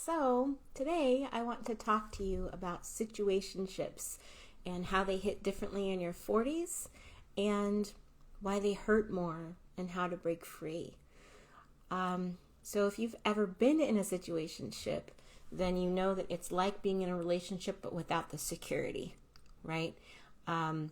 So today I want to talk to you about situationships and how they hit differently in your 40s and why they hurt more and how to break free. So if you've ever been in a situationship, then you know that it's like being in a relationship but without the security, right? And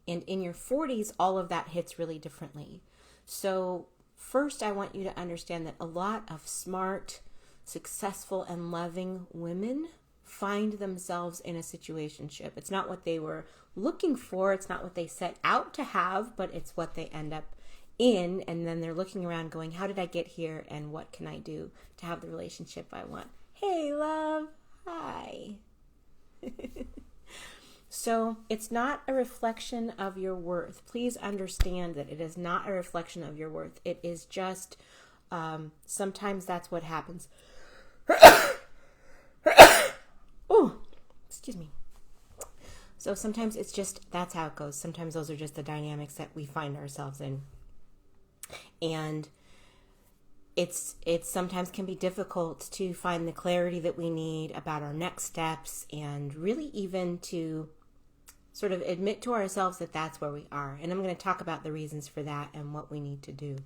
in your 40s, all of that hits really differently. So first, I want you to understand that a lot of smart, successful, and loving women find themselves in a situationship. It's not what they were looking for. It's not what they set out to have, but it's what they end up in. And then they're looking around going, how did I get here? And what can I do to have the relationship I want? Hey, love. Hi. So it's not a reflection of your worth. Please understand that it is not a reflection of your worth. It is just, sometimes that's what happens. Oh, excuse me. So sometimes it's just, that's how it goes. Sometimes those are just the dynamics that we find ourselves in. And it's sometimes can be difficult to find the clarity that we need about our next steps and really even to sort of admit to ourselves that that's where we are. And I'm going to talk about the reasons for that and what we need to do.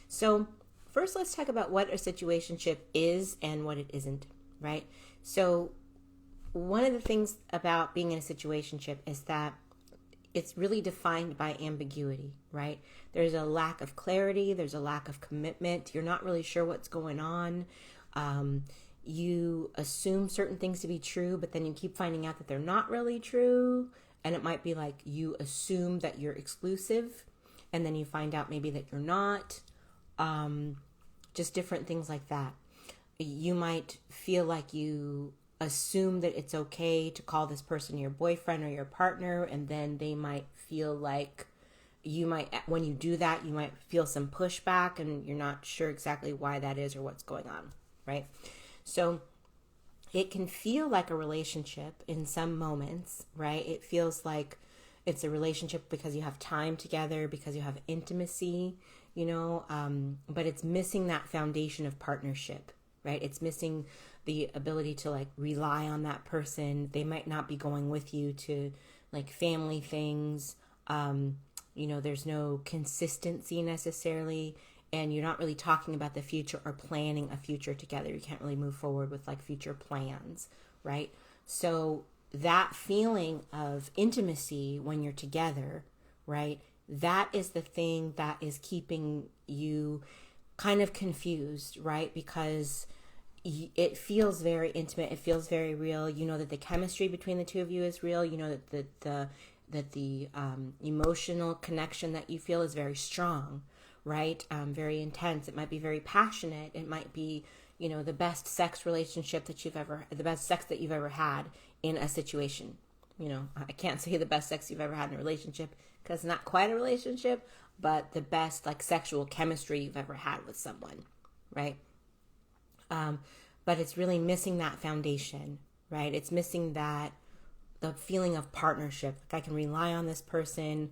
So first, let's talk about what a situationship is and what it isn't, right? So one of the things about being in a situationship is that it's really defined by ambiguity, right? There's a lack of clarity. There's a lack of commitment. You're not really sure what's going on. You assume certain things to be true, but then you keep finding out that they're not really true. And it might be like you assume that you're exclusive, and then you find out maybe that you're not. Just different things like that. You might feel like you assume that it's okay to call this person your boyfriend or your partner, and then they might feel like you might, when you do that, you might feel some pushback, and you're not sure exactly why that is or what's going on, right? So it can feel like a relationship in some moments, right? It feels like it's a relationship because you have time together, because you have intimacy, but it's missing that foundation of partnership, right? It's missing the ability to like rely on that person. They might not be going with you to like family things. There's no consistency necessarily. And you're not really talking about the future or planning a future together. You can't really move forward with like future plans, right? So that feeling of intimacy when you're together, right? That is the thing that is keeping you kind of confused, right? Because it feels very intimate. It feels very real. You know that the chemistry between the two of you is real. You know that the emotional connection that you feel is very strong, right? Very intense. It might be very passionate. It might be, the best sex relationship the best sex that you've ever had in a situation. I can't say the best sex you've ever had in a relationship because it's not quite a relationship, but the best like sexual chemistry you've ever had with someone, right? But it's really missing that foundation, right? It's missing the feeling of partnership. Like I can rely on this person.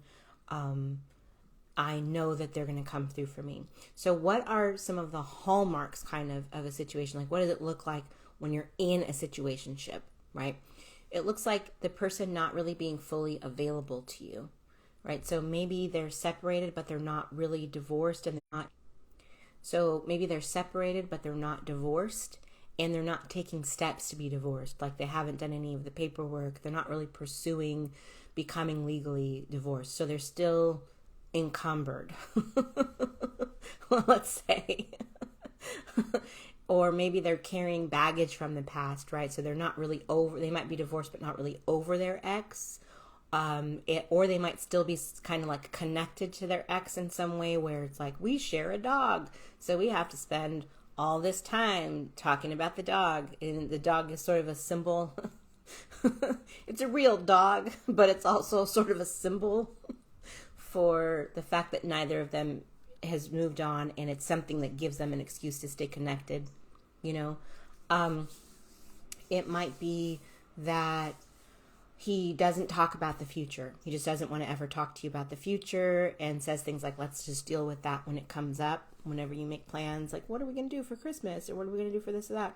I know that they're going to come through for me. So what are some of the hallmarks kind of a situation? Like what does it look like when you're in a situationship, right? It looks like the person not really being fully available to you, right? So maybe they're separated, but they're not really divorced So maybe they're separated, but they're not divorced, and they're not taking steps to be divorced. Like they haven't done any of the paperwork. They're not really pursuing becoming legally divorced. So they're still encumbered, well, let's say. Or maybe they're carrying baggage from the past, right? So they're not really they might be divorced, but not really over their ex. Or they might still be kind of like connected to their ex in some way where it's like, we share a dog, so we have to spend all this time talking about the dog. And the dog is sort of a symbol. It's a real dog, but it's also sort of a symbol for the fact that neither of them has moved on, and it's something that gives them an excuse to stay connected, It might be that he doesn't talk about the future. He just doesn't want to ever talk to you about the future and says things like, let's just deal with that when it comes up, whenever you make plans, like, what are we going to do for Christmas? Or what are we going to do for this or that?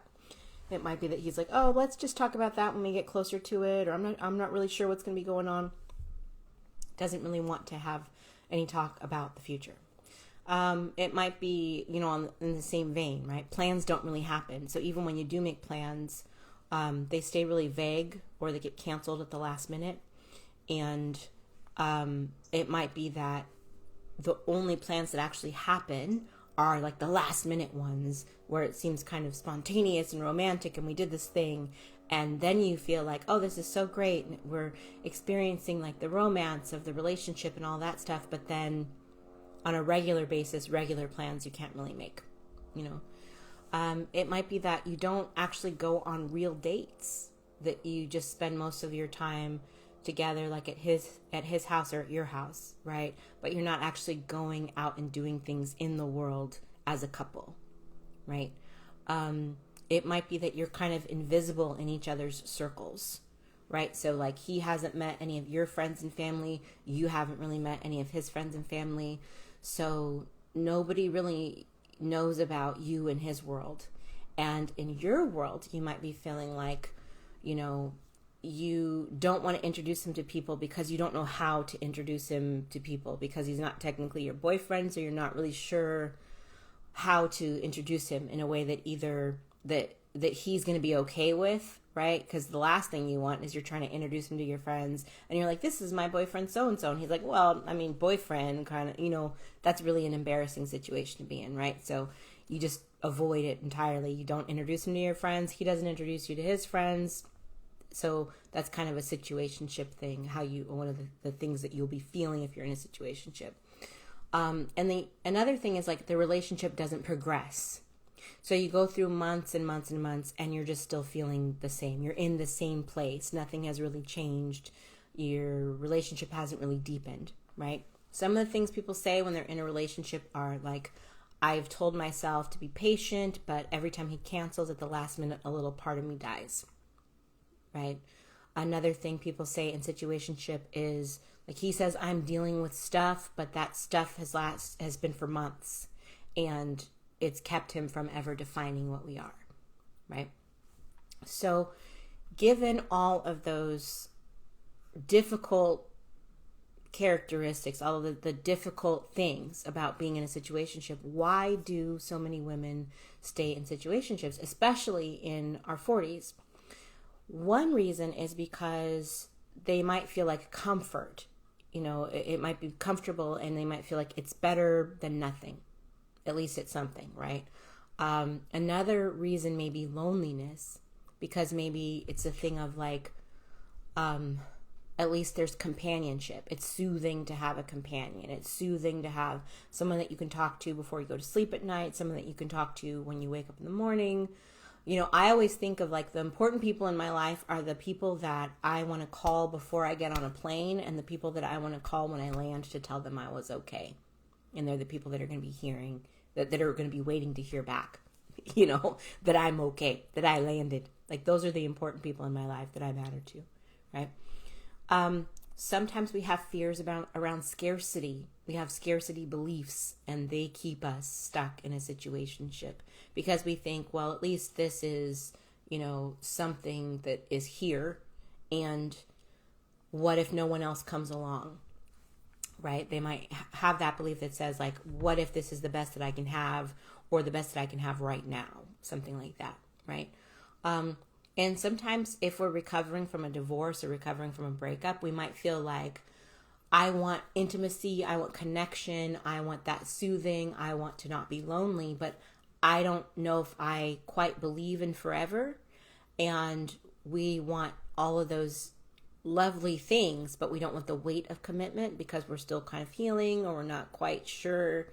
It might be that he's like, oh, let's just talk about that when we get closer to it, or I'm not really sure what's going to be going on. Doesn't really want to have any talk about the future. It might be, in the same vein, right? Plans don't really happen. So even when you do make plans, they stay really vague or they get canceled at the last minute. And it might be that the only plans that actually happen are like the last minute ones where it seems kind of spontaneous and romantic and we did this thing, and then you feel like, oh, this is so great and we're experiencing like the romance of the relationship and all that stuff, but then on a regular basis, regular plans you can't really make. It might be that you don't actually go on real dates, that you just spend most of your time together, like at his house or at your house, right? But you're not actually going out and doing things in the world as a couple, right? It might be that you're kind of invisible in each other's circles, right? So like he hasn't met any of your friends and family, you haven't really met any of his friends and family, so nobody really knows about you in his world. And in your world, you might be feeling like, you don't want to introduce him to people because you don't know how to introduce him to people, because he's not technically your boyfriend, so you're not really sure how to introduce him in a way that either that he's going to be okay with, right? Because the last thing you want is you're trying to introduce him to your friends and you're like, this is my boyfriend so-and-so, and he's like, well, I mean, boyfriend, kind of, that's really an embarrassing situation to be in, right? So you just avoid it entirely. You don't introduce him to your friends, he doesn't introduce you to his friends. So that's kind of a situationship thing, one of the things that you'll be feeling if you're in a situationship. And another thing is like the relationship doesn't progress. So you go through months and months and months and you're just still feeling the same. You're in the same place. Nothing has really changed. Your relationship hasn't really deepened, right? Some of the things people say when they're in a relationship are like, I've told myself to be patient, but every time he cancels at the last minute, a little part of me dies. Right? Another thing people say in situationship is like he says, I'm dealing with stuff, but that stuff has been for months and it's kept him from ever defining what we are. Right? So given all of those difficult characteristics, all of the difficult things about being in a situationship, why do so many women stay in situationships, especially in our 40s? One reason is because they might feel like comfort. It might be comfortable and they might feel like it's better than nothing. At least it's something, right? Another reason may be loneliness, because maybe it's a thing of like, at least there's companionship. It's soothing to have a companion. It's soothing to have someone that you can talk to before you go to sleep at night, someone that you can talk to when you wake up in the morning. I always think of like the important people in my life are the people that I want to call before I get on a plane, and the people that I want to call when I land to tell them I was okay. And they're the people that are going to be hearing, that are going to be waiting to hear back, that I'm okay, that I landed. Like those are the important people in my life that I matter to, right? Sometimes we have fears around scarcity. We have scarcity beliefs, and they keep us stuck in a situationship because we think, well, at least this is, something that is here. And what if no one else comes along, right? They might have that belief that says like, what if this is the best that I can have, or the best that I can have right now? Something like that, right? And sometimes if we're recovering from a divorce or recovering from a breakup, we might feel like, I want intimacy, I want connection, I want that soothing, I want to not be lonely, but I don't know if I quite believe in forever. And we want all of those lovely things, but we don't want the weight of commitment because we're still kind of healing, or we're not quite sure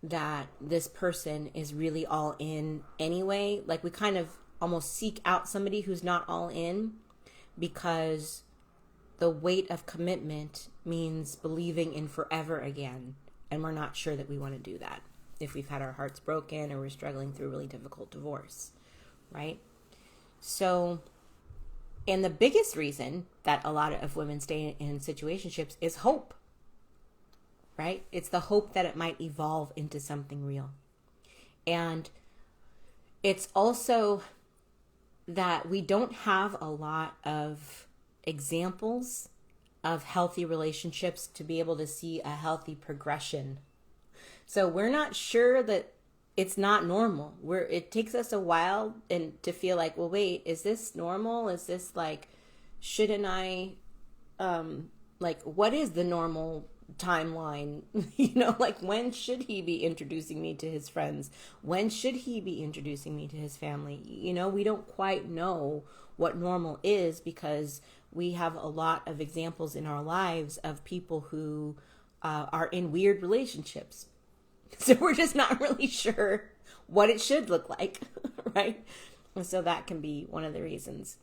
that this person is really all in anyway. Like we kind of almost seek out somebody who's not all in, because the weight of commitment means believing in forever again, and we're not sure that we want to do that if we've had our hearts broken or we're struggling through a really difficult divorce, right? So, and the biggest reason that a lot of women stay in situationships is hope, right? It's the hope that it might evolve into something real. And it's also that we don't have a lot of examples of healthy relationships to be able to see a healthy progression. So we're not sure that it's not normal. It takes us a while and to feel like, well, wait, is this normal? Is this like, shouldn't I, like, what is the normal timeline? Like, when should he be introducing me to his friends? When should he be introducing me to his family? We don't quite know what normal is because we have a lot of examples in our lives of people who are in weird relationships. So we're just not really sure what it should look like, right? And so that can be one of the reasons.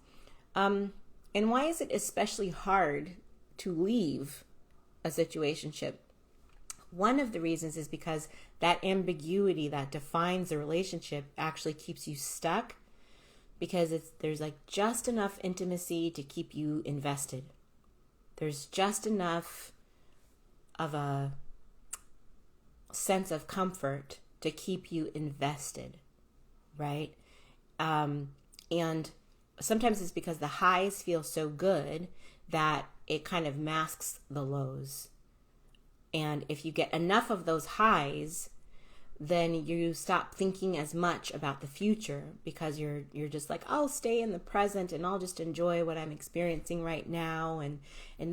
And why is it especially hard to leave a situationship? One of the reasons is because that ambiguity that defines a relationship actually keeps you stuck, because there's like just enough intimacy to keep you invested. There's just enough of a sense of comfort to keep you invested, right? And sometimes it's because the highs feel so good that it kind of masks the lows. And if you get enough of those highs, then you stop thinking as much about the future, because you're just like, I'll stay in the present and I'll just enjoy what I'm experiencing right now, and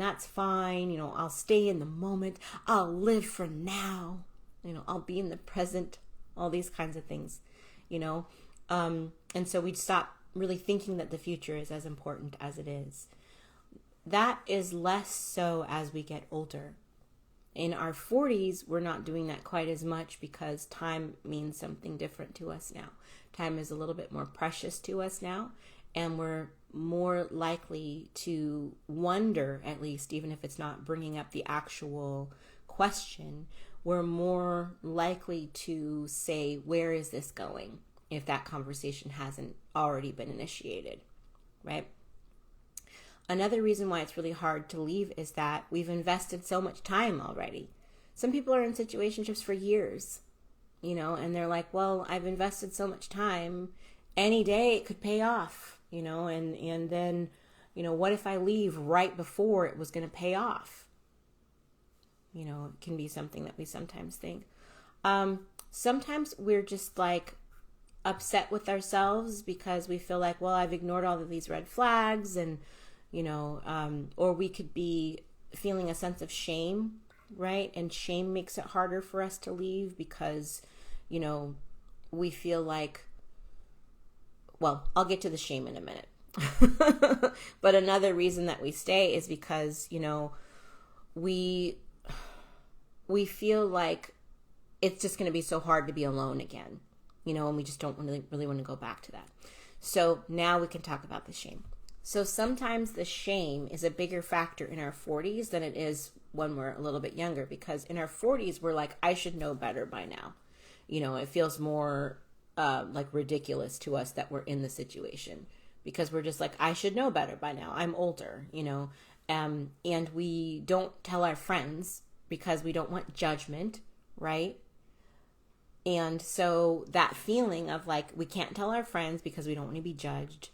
that's fine. I'll stay in the moment. I'll live for now. I'll be in the present, all these kinds of things, and so we stop really thinking that the future is as important as it is. That is less so as we get older. In our 40s, we're not doing that quite as much because time means something different to us now. Time is a little bit more precious to us now, and we're more likely to wonder, at least, even if it's not bringing up the actual question, we're more likely to say, where is this going, if that conversation hasn't already been initiated, right? Another reason why it's really hard to leave is that we've invested so much time already. Some people are in situationships for years, and they're like, well, I've invested so much time, any day it could pay off, and then, what if I leave right before it was going to pay off? It can be something that we sometimes think. Sometimes we're just like upset with ourselves because we feel like, well, I've ignored all of these red flags, and, or we could be feeling a sense of shame, right? And shame makes it harder for us to leave because, we feel like, well, I'll get to the shame in a minute. But another reason that we stay is because, we feel like it's just going to be so hard to be alone again, and we just don't really want to go back to that. So now we can talk about the shame. So sometimes the shame is a bigger factor in our 40s than it is when we're a little bit younger, because in our 40s, we're like, I should know better by now. It feels more like ridiculous to us that we're in the situation, because we're just like, I should know better by now. I'm older, and we don't tell our friends because we don't want judgment, right? And so that feeling of like, we can't tell our friends because we don't want to be judged.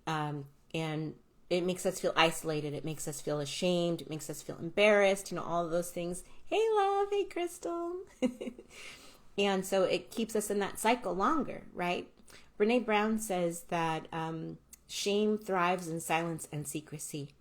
And it makes us feel isolated. It makes us feel ashamed. It makes us feel embarrassed, all of those things. Hey, love. Hey, Crystal. And so it keeps us in that cycle longer, right? Brene Brown says that shame thrives in silence and secrecy,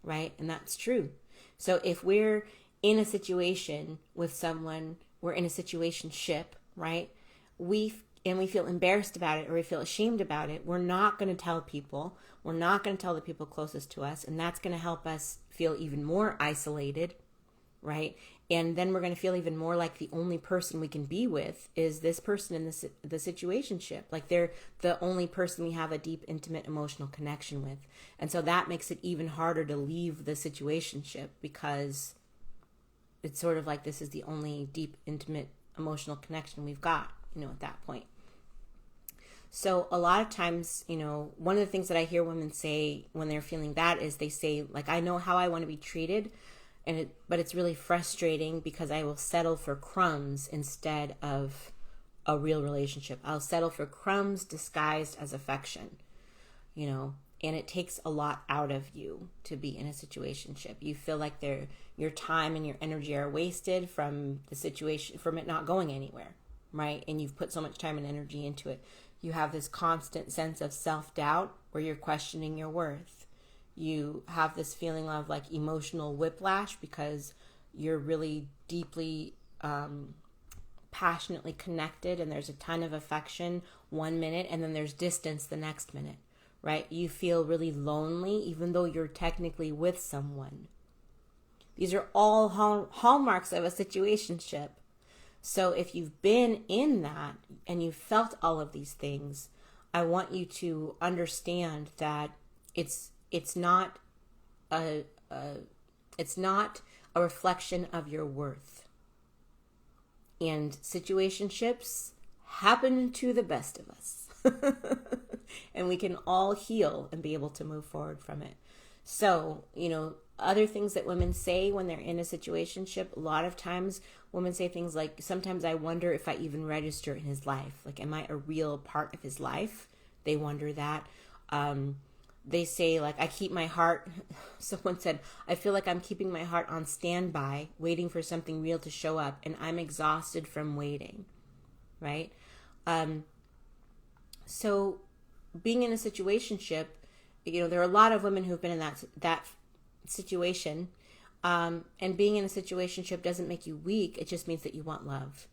right? And that's true. So if we're in a situation with someone, we're in a situationship, right? We feel embarrassed about it, or we feel ashamed about it, we're not going to tell people. We're not going to tell the people closest to us, and that's going to help us feel even more isolated, right? And then we're going to feel even more like the only person we can be with is this person in the situationship. Like they're the only person we have a deep, intimate, emotional connection with. And so that makes it even harder to leave the situationship, because it's sort of like this is the only deep, intimate, emotional connection we've got, at that point. So a lot of times, one of the things that I hear women say when they're feeling that is they say, like, I know how I want to be treated, but it's really frustrating because I will settle for crumbs instead of a real relationship. I'll settle for crumbs disguised as affection. and it takes a lot out of you to be in a situationship. You feel like your time and your energy are wasted from the situation, from it not going anywhere, right? And you've put so much time and energy into it. You have this constant sense of self-doubt where you're questioning your worth. You have this feeling of like emotional whiplash because you're really deeply passionately connected, and there's a ton of affection 1 minute, and then there's distance the next minute, right? You feel really lonely even though you're technically with someone. These are all hallmarks of a situationship. So if you've been in that and you've felt all of these things, I want you to understand that it's not a reflection of your worth. And situationships happen to the best of us. And we can all heal and be able to move forward from it. So, other things that women say when they're in a situationship, a lot of times women say things like, sometimes I wonder if I even register in his life. Like, am I a real part of his life? They wonder that. They say, like, I keep my heart, someone said, I feel like I'm keeping my heart on standby, waiting for something real to show up, and I'm exhausted from waiting, right? So being in a situationship, there are a lot of women who've been in that situation, and being in a situationship doesn't make you weak. It just means that you want love.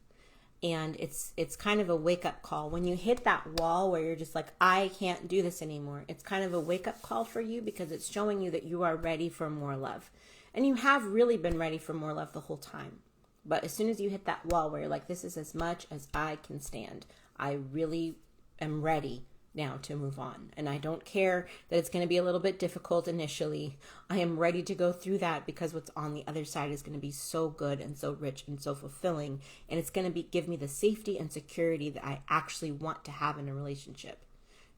And it's kind of a wake-up call. When you hit that wall where you're just like, I can't do this anymore, it's kind of a wake-up call for you because it's showing you that you are ready for more love. And you have really been ready for more love the whole time. But as soon as you hit that wall where you're like, this is as much as I can stand, I really am ready now to move on. And I don't care that it's going to be a little bit difficult initially. I am ready to go through that because what's on the other side is going to be so good and so rich and so fulfilling. And it's going to give me the safety and security that I actually want to have in a relationship.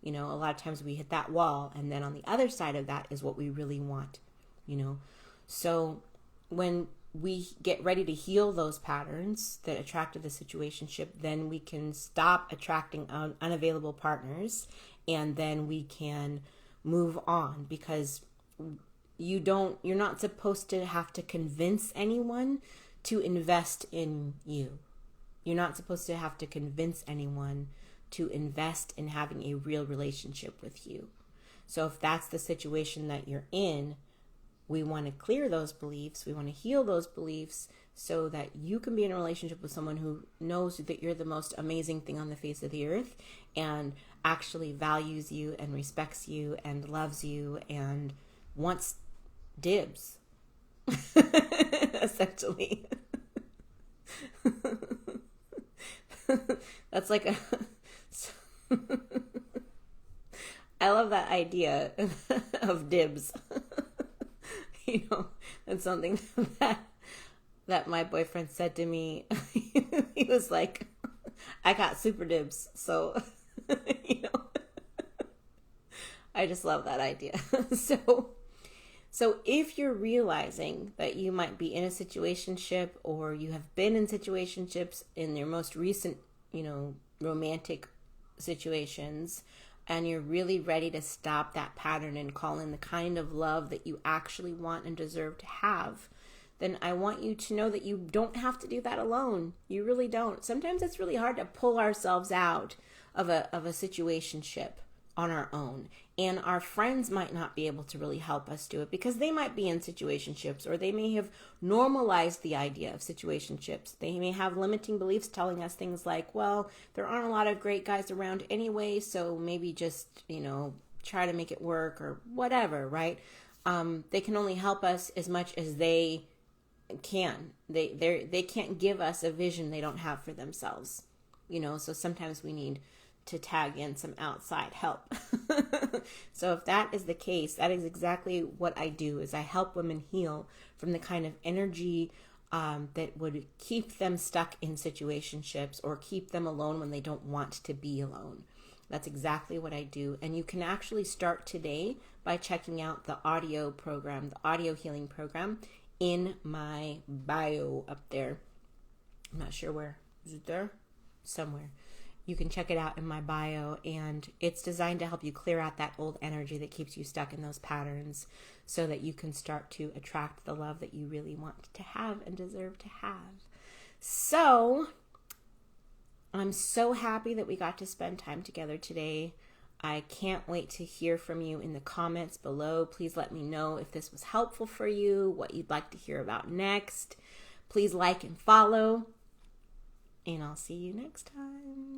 A lot of times we hit that wall, and then on the other side of that is what we really want, So when we get ready to heal those patterns that attracted the situationship, then we can stop attracting unavailable partners, and then we can move on, because you're not supposed to have to convince anyone to invest in you. You're not supposed to have to convince anyone to invest in having a real relationship with you. So if that's the situation that you're in, we want to clear those beliefs. We want to heal those beliefs so that you can be in a relationship with someone who knows that you're the most amazing thing on the face of the earth and actually values you and respects you and loves you and wants dibs, essentially. That's like I love that idea of dibs. That's something that my boyfriend said to me. He was like, I got super dibs. So, I just love that idea. So if you're realizing that you might be in a situationship, or you have been in situationships in your most recent, romantic situations, and you're really ready to stop that pattern and call in the kind of love that you actually want and deserve to have, then I want you to know that you don't have to do that alone. You really don't. Sometimes it's really hard to pull ourselves out of a situationship on our own. And our friends might not be able to really help us do it because they might be in situationships, or they may have normalized the idea of situationships. They may have limiting beliefs telling us things like, well, there aren't a lot of great guys around anyway, so maybe just, try to make it work or whatever, right? They can only help us as much as they can. They can't give us a vision they don't have for themselves, so sometimes we need to tag in some outside help. So if that is the case, that is exactly what I do, is I help women heal from the kind of energy that would keep them stuck in situationships or keep them alone when they don't want to be alone. That's exactly what I do. And you can actually start today by checking out the audio program, the audio healing program, in my bio up there. I'm not sure where. Is it there? Somewhere. You can check it out in my bio, and it's designed to help you clear out that old energy that keeps you stuck in those patterns so that you can start to attract the love that you really want to have and deserve to have. So I'm so happy that we got to spend time together today. I can't wait to hear from you in the comments below. Please let me know if this was helpful for you, what you'd like to hear about next. Please like and follow, and I'll see you next time.